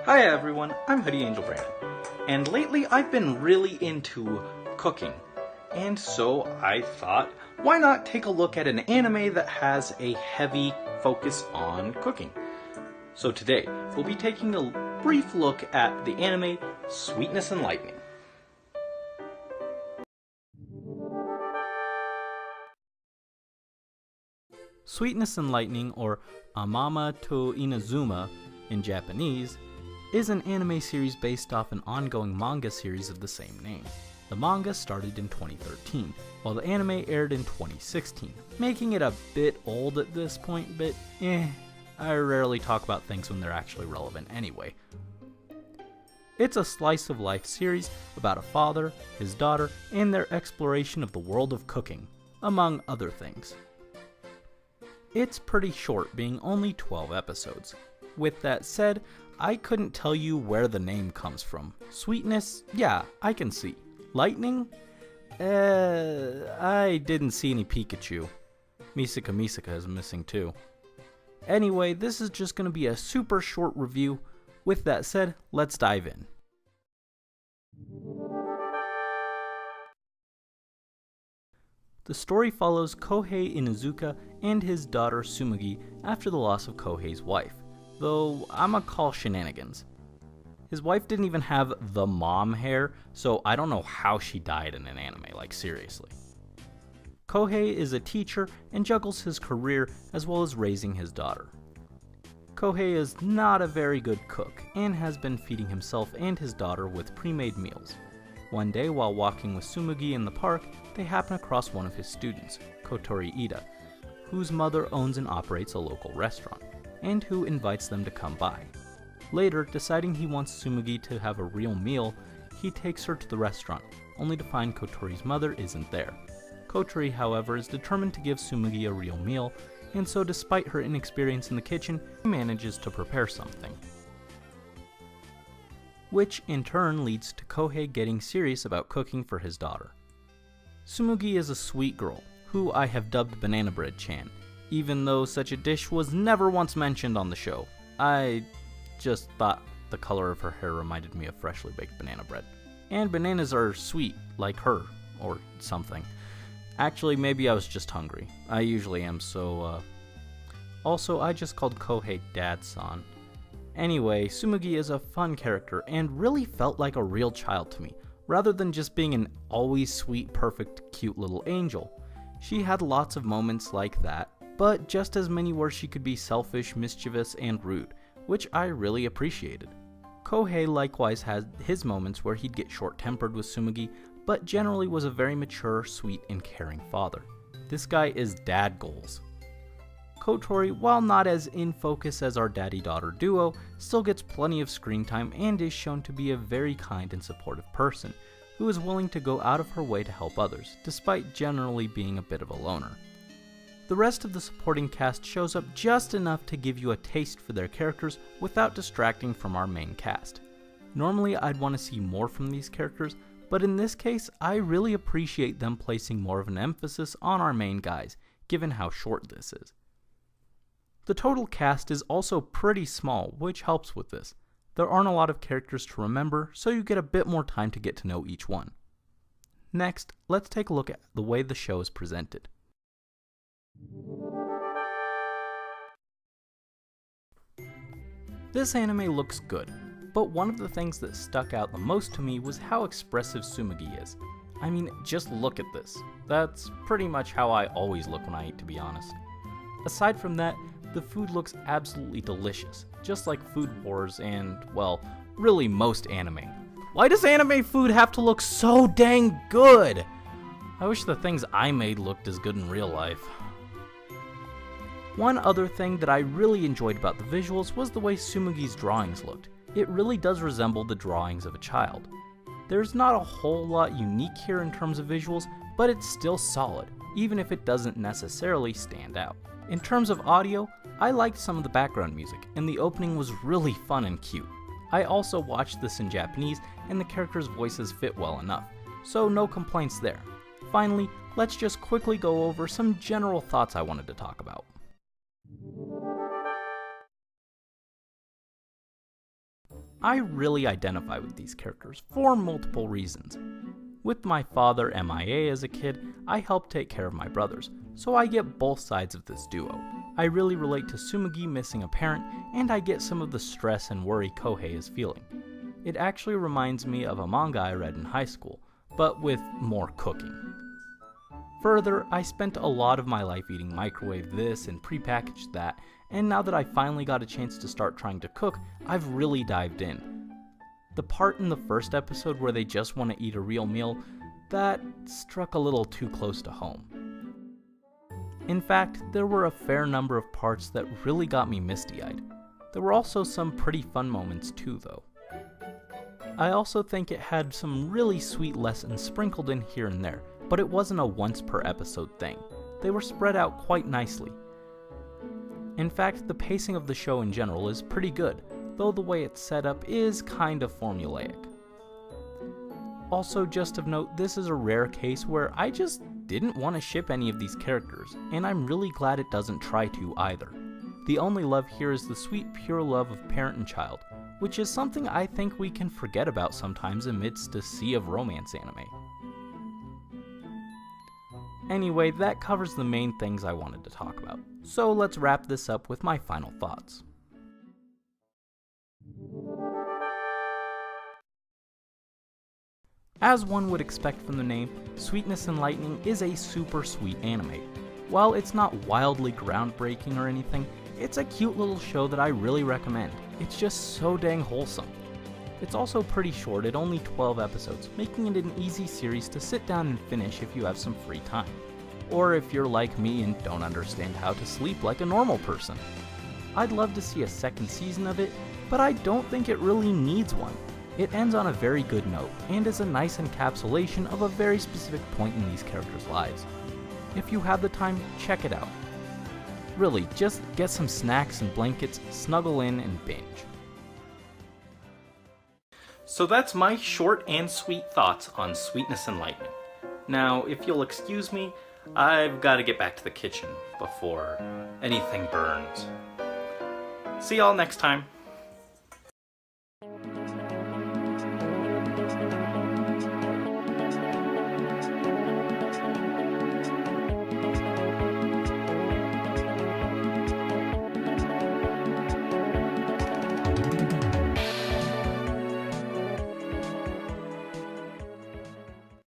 Hi everyone, I'm Hoodie Angel Brandon, and lately I've been really into cooking, and so I thought, why not take a look at an anime that has a heavy focus on cooking? So today, we'll be taking a brief look at the anime Sweetness and Lightning. Sweetness and Lightning, or Amaama to Inazuma in Japanese, is an anime series based off an ongoing manga series of the same name. The manga started in 2013, while the anime aired in 2016, making it a bit old at this point, but I rarely talk about things when they're actually relevant anyway. It's a slice of life series about a father, his daughter, and their exploration of the world of cooking, among other things. It's pretty short, being only 12 episodes. With that said, I couldn't tell you where the name comes from. Sweetness? Yeah, I can see. Lightning? I didn't see any Pikachu. Misaka is missing too. Anyway, this is just going to be a super short review. With that said, let's dive in. The story follows Kohei Inuzuka and his daughter Tsumugi after the loss of Kohei's wife, though I'ma call shenanigans. His wife didn't even have the mom hair, so I don't know how she died in an anime, like seriously. Kohei is a teacher and juggles his career as well as raising his daughter. Kohei is not a very good cook and has been feeding himself and his daughter with pre-made meals. One day while walking with Tsumugi in the park, they happen across one of his students, Kotori Ida, whose mother owns and operates a local restaurant, and who invites them to come by. Later, deciding he wants Tsumugi to have a real meal, he takes her to the restaurant, only to find Kotori's mother isn't there. Kotori, however, is determined to give Tsumugi a real meal, and so despite her inexperience in the kitchen, she manages to prepare something. Which in turn leads to Kohei getting serious about cooking for his daughter. Tsumugi is a sweet girl, who I have dubbed Banana Bread Chan, even though such a dish was never once mentioned on the show. I just thought the color of her hair reminded me of freshly baked banana bread. And bananas are sweet, like her, or something. Actually, maybe I was just hungry. I usually am, so Also, I just called Kohei Dad-san. Anyway, Tsumugi is a fun character and really felt like a real child to me, rather than just being an always sweet, perfect, cute little angel. She had lots of moments like that, but just as many where she could be selfish, mischievous, and rude, which I really appreciated. Kohei likewise had his moments where he'd get short-tempered with Tsumugi, but generally was a very mature, sweet, and caring father. This guy is dad goals. Kotori, while not as in focus as our daddy-daughter duo, still gets plenty of screen time and is shown to be a very kind and supportive person, who is willing to go out of her way to help others, despite generally being a bit of a loner. The rest of the supporting cast shows up just enough to give you a taste for their characters without distracting from our main cast. Normally I'd want to see more from these characters, but in this case I really appreciate them placing more of an emphasis on our main guys, given how short this is. The total cast is also pretty small, which helps with this. There aren't a lot of characters to remember, so you get a bit more time to get to know each one. Next, let's take a look at the way the show is presented. This anime looks good, but one of the things that stuck out the most to me was how expressive Tsumugi is. I mean, just look at this. That's pretty much how I always look when I eat, to be honest. Aside from that, the food looks absolutely delicious, just like Food Wars and, well, really most anime. Why does anime food have to look so dang good? I wish the things I made looked as good in real life. One other thing that I really enjoyed about the visuals was the way Tsumugi's drawings looked. It really does resemble the drawings of a child. There's not a whole lot unique here in terms of visuals, but it's still solid, even if it doesn't necessarily stand out. In terms of audio, I liked some of the background music, and the opening was really fun and cute. I also watched this in Japanese, and the characters' voices fit well enough, so no complaints there. Finally, let's just quickly go over some general thoughts I wanted to talk about. I really identify with these characters for multiple reasons. With my father MIA as a kid, I helped take care of my brothers, so I get both sides of this duo. I really relate to Tsumugi missing a parent, and I get some of the stress and worry Kohei is feeling. It actually reminds me of a manga I read in high school, but with more cooking. Further, I spent a lot of my life eating microwave this and prepackaged that, and now that I finally got a chance to start trying to cook, I've really dived in. The part in the first episode where they just want to eat a real meal, that struck a little too close to home. In fact, there were a fair number of parts that really got me misty-eyed. There were also some pretty fun moments too, though. I also think it had some really sweet lessons sprinkled in here and there, but it wasn't a once per episode thing. They were spread out quite nicely. In fact, the pacing of the show in general is pretty good, though the way it's set up is kind of formulaic. Also, just of note, this is a rare case where I just didn't want to ship any of these characters, and I'm really glad it doesn't try to either. The only love here is the sweet pure love of parent and child, which is something I think we can forget about sometimes amidst a sea of romance anime. Anyway, that covers the main things I wanted to talk about, so let's wrap this up with my final thoughts. As one would expect from the name, Sweetness and Lightning is a super sweet anime. While it's not wildly groundbreaking or anything, it's a cute little show that I really recommend. It's just so dang wholesome. It's also pretty short at only 12 episodes, making it an easy series to sit down and finish if you have some free time. Or if you're like me and don't understand how to sleep like a normal person. I'd love to see a second season of it, but I don't think it really needs one. It ends on a very good note, and is a nice encapsulation of a very specific point in these characters' lives. If you have the time, check it out. Really, just get some snacks and blankets, snuggle in, and binge. So that's my short and sweet thoughts on Sweetness and Lightning. Now, if you'll excuse me, I've got to get back to the kitchen before anything burns. See y'all next time.